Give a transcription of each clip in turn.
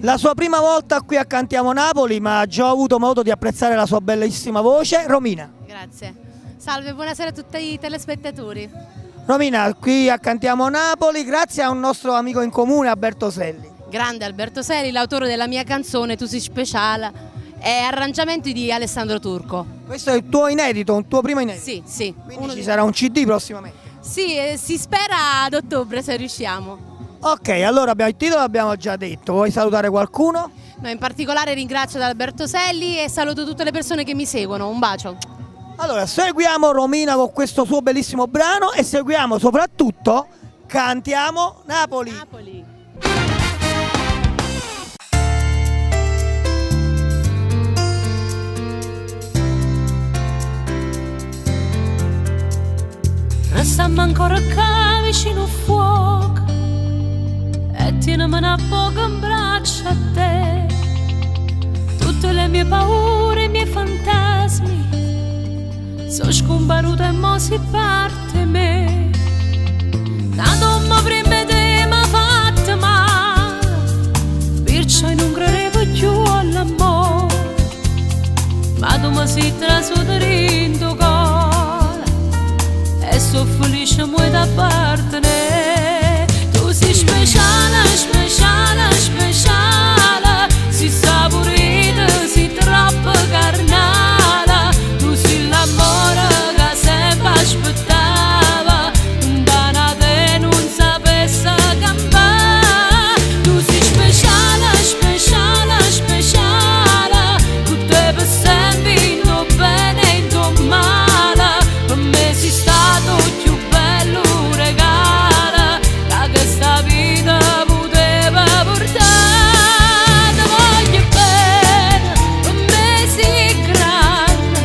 La sua prima volta qui a Cantiamo Napoli, ma ha già avuto modo di apprezzare la sua bellissima voce. Romina. Grazie. Salve, buonasera a tutti i telespettatori. Romina, qui a Cantiamo Napoli grazie a un nostro amico in comune, Alberto Selli. Grande Alberto Selli, l'autore della mia canzone Tu sei speciale e arrangiamenti di Alessandro Turco. Questo è il tuo inedito, un tuo primo inedito? Sì, sì. Quindi ci sarà un CD prossimamente? Sì, si spera ad ottobre se riusciamo. Ok, allora il titolo l'abbiamo già detto, vuoi salutare qualcuno? No, in particolare ringrazio Alberto Selli e saluto tutte le persone che mi seguono. Un bacio. Allora, seguiamo Romina con questo suo bellissimo brano e seguiamo soprattutto Cantiamo Napoli. Napoli. Restammo ancora qua vicino al fuoco e tienimi una poco in braccio a te. Tutte le mie paure, i miei fantasmi sono scomparute e mo si parte me. La donna prima te mi ha fatto male, perciò non credevo più all'amore, ma tu mi sei trasuto dentro cuore e sono felice moi da parte. Tu sei speciale, speciale, speciale, sei saporita, sei troppo carnale. Tu sei l'amore che sempre aspettava, da te non sapesse campare. Tu sei speciale, speciale, speciale, tu te per sempre in tuo bene e in tuo male. Per me sei stato il più bello regalo che questa vita poteva portare. Ti voglio bene, per me sei grande,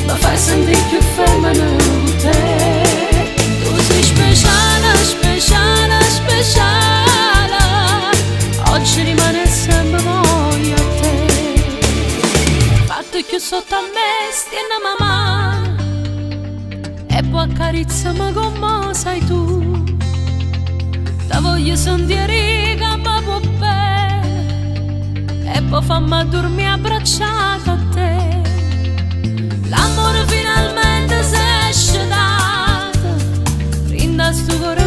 mi fai sentire più femmina di te. Tu sei speciale, speciale, speciale, oggi rimane sempre voglia a te. Fatto che sotto a me stiene mamma e poi accarezzami come sai tu. Ti voglio sentire che mi può bene e poi fammi dormire abbracciata a te. L'amore finalmente si è scedato, rinda sto cuore